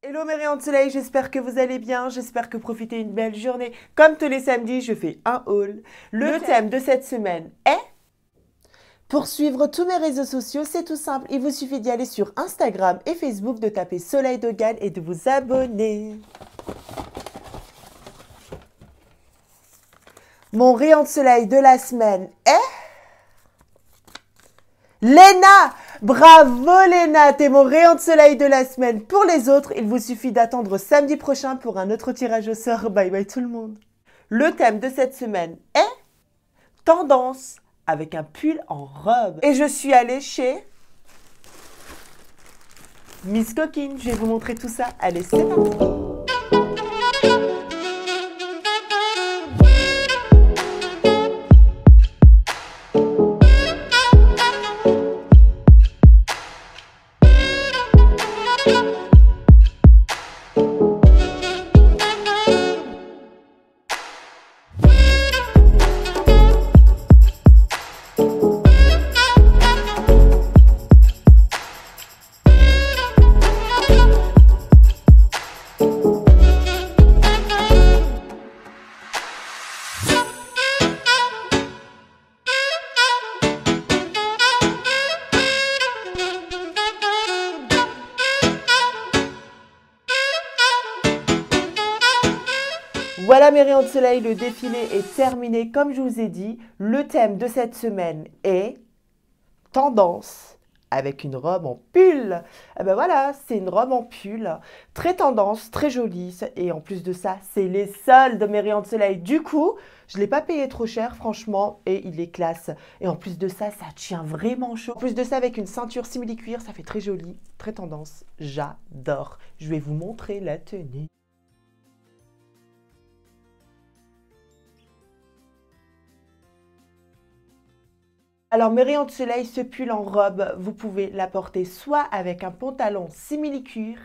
Hello mes rayons de soleil, j'espère que vous allez bien, j'espère que vous profitez d'une belle journée. Comme tous les samedis, je fais un haul. Le thème de cette semaine est... Pour suivre tous mes réseaux sociaux, c'est tout simple. Il vous suffit d'y aller sur Instagram et Facebook, de taper Soleil Dogan et de vous abonner. Mon rayon de soleil de la semaine est... Léna! Bravo Léna! T'es mon rayon de soleil de la semaine. Pour les autres, il vous suffit d'attendre samedi prochain pour un autre tirage au sort. Bye bye tout le monde. Le thème de cette semaine est tendance avec un pull en robe. Et je suis allée chez Miss Coquine. Je vais vous montrer tout ça. Allez, c'est parti! Voilà mes rayons de soleil, le défilé est terminé. Comme je vous ai dit, le thème de cette semaine est tendance avec une robe en pull. Et ben voilà, c'est une robe en pull, très tendance, très jolie. Et en plus de ça, c'est les soldes de mes rayons de soleil. Du coup, je ne l'ai pas payé trop cher, franchement, et il est classe. Et en plus de ça, ça tient vraiment chaud. En plus de ça, avec une ceinture simili-cuir, ça fait très joli, très tendance. J'adore. Je vais vous montrer la tenue. Alors, mes rayons de soleil, ce pull en robe, vous pouvez la porter soit avec un pantalon simili-cuir,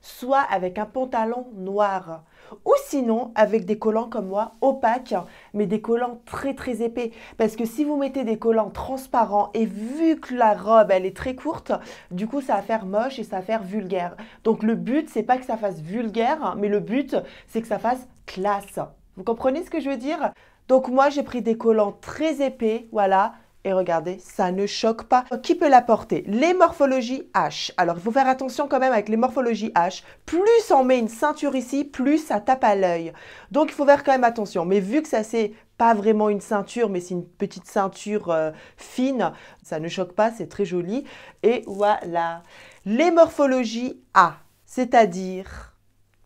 soit avec un pantalon noir. Ou sinon, avec des collants comme moi, opaques, mais des collants très très épais. Parce que si vous mettez des collants transparents, et vu que la robe, elle est très courte, du coup, ça va faire moche et ça va faire vulgaire. Donc, le but, c'est pas que ça fasse vulgaire, mais le but, c'est que ça fasse classe. Vous comprenez ce que je veux dire? Donc, moi, j'ai pris des collants très épais, voilà. Et regardez, ça ne choque pas. Qui peut la porter? Les morphologies H. Alors, il faut faire attention quand même avec les morphologies H. Plus on met une ceinture ici, plus ça tape à l'œil. Donc, il faut faire quand même attention. Mais vu que ça, c'est pas vraiment une ceinture, mais c'est une petite ceinture fine, ça ne choque pas, c'est très joli. Et voilà. Les morphologies A, c'est-à-dire...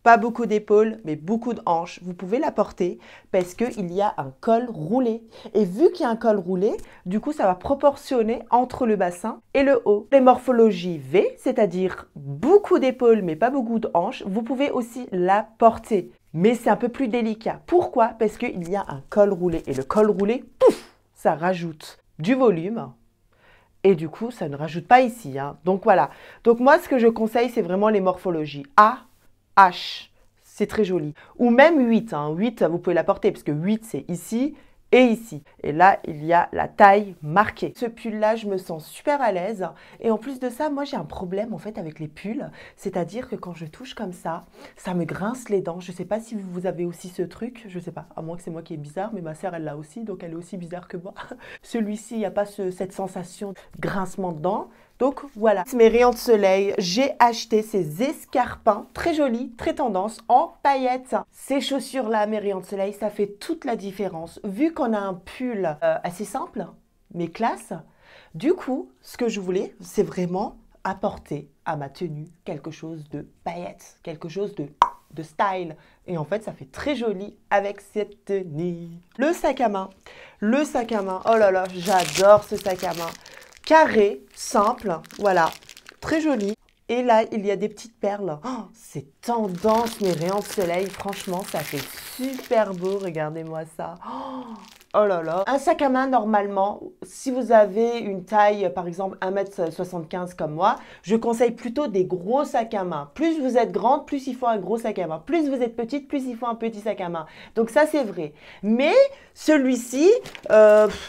pas beaucoup d'épaules, mais beaucoup de hanches. Vous pouvez la porter parce qu'il y a un col roulé. Et vu qu'il y a un col roulé, du coup, ça va proportionner entre le bassin et le haut. Les morphologies V, c'est-à-dire beaucoup d'épaules, mais pas beaucoup de hanches, vous pouvez aussi la porter. Mais c'est un peu plus délicat. Pourquoi? Parce qu'il y a un col roulé. Et le col roulé, pouf, ça rajoute du volume. Et du coup, ça ne rajoute pas ici. Hein. Donc voilà. Donc moi, ce que je conseille, c'est vraiment les morphologies A, H, c'est très joli. Ou même 8, hein. 8, vous pouvez la porter parce que 8, c'est ici et ici. Et là, il y a la taille marquée. Ce pull-là, je me sens super à l'aise. Et en plus de ça, moi, j'ai un problème en fait avec les pulls. C'est-à-dire que quand je touche comme ça me grince les dents. Je ne sais pas si vous avez aussi ce truc. Je ne sais pas, à moins que c'est moi qui est bizarre. Mais ma sœur, elle l'a aussi, donc elle est aussi bizarre que moi. Celui-ci, il n'y a pas cette sensation de grincement de dents. Donc voilà, mes rayons de soleil, j'ai acheté ces escarpins très jolis, très tendance, en paillettes. Ces chaussures-là, mes rayons de soleil, ça fait toute la différence. Vu qu'on a un pull assez simple, mais classe, du coup, ce que je voulais, c'est vraiment apporter à ma tenue quelque chose de paillettes, quelque chose de style. Et en fait, ça fait très joli avec cette tenue. Le sac à main, oh là là, j'adore ce sac à main. Carré, simple, voilà, très joli. Et là, il y a des petites perles. Oh, c'est tendance, mes rayons de soleil. Franchement, ça fait super beau. Regardez-moi ça. Oh là là. Un sac à main, normalement, si vous avez une taille, par exemple, 1,75 m comme moi, je conseille plutôt des gros sacs à main. Plus vous êtes grande, plus il faut un gros sac à main. Plus vous êtes petite, plus il faut un petit sac à main. Donc ça, c'est vrai. Mais celui-ci,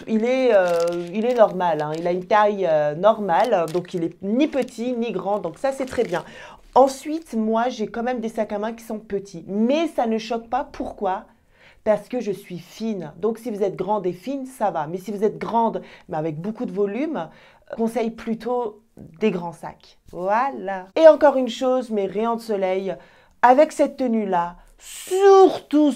il est normal. Hein. Il a une taille normale, donc il est ni petit ni grand. Donc ça, c'est très bien. Ensuite, moi, j'ai quand même des sacs à main qui sont petits. Mais ça ne choque pas. Pourquoi? Parce que je suis fine. Donc, si vous êtes grande et fine, ça va. Mais si vous êtes grande, mais avec beaucoup de volume, je conseille plutôt des grands sacs. Voilà. Et encore une chose, mes rayons de soleil, avec cette tenue-là, surtout,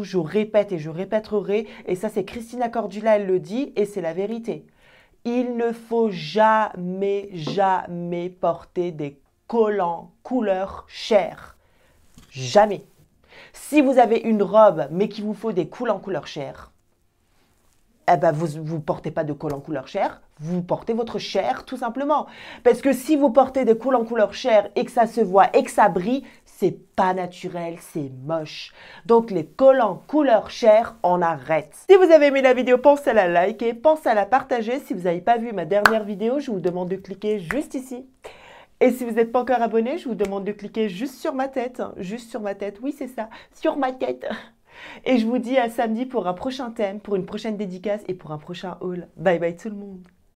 je répète et je répéterai, et ça c'est Christina Cordula, elle le dit, et c'est la vérité. Il ne faut jamais porter des collants couleur chair. Jamais. Si vous avez une robe, mais qu'il vous faut des collants couleur chair, eh ben vous ne portez pas de collants couleur chair, vous portez votre chair tout simplement. Parce que si vous portez des collants couleur chair et que ça se voit et que ça brille, c'est pas naturel, c'est moche. Donc les collants couleur chair, on arrête. Si vous avez aimé la vidéo, pensez à la liker, pensez à la partager. Si vous n'avez pas vu ma dernière vidéo, je vous demande de cliquer juste ici. Et si vous n'êtes pas encore abonné, je vous demande de cliquer juste sur ma tête. Juste sur ma tête, oui c'est ça, sur ma tête. Et je vous dis à samedi pour un prochain thème, pour une prochaine dédicace et pour un prochain haul. Bye bye tout le monde.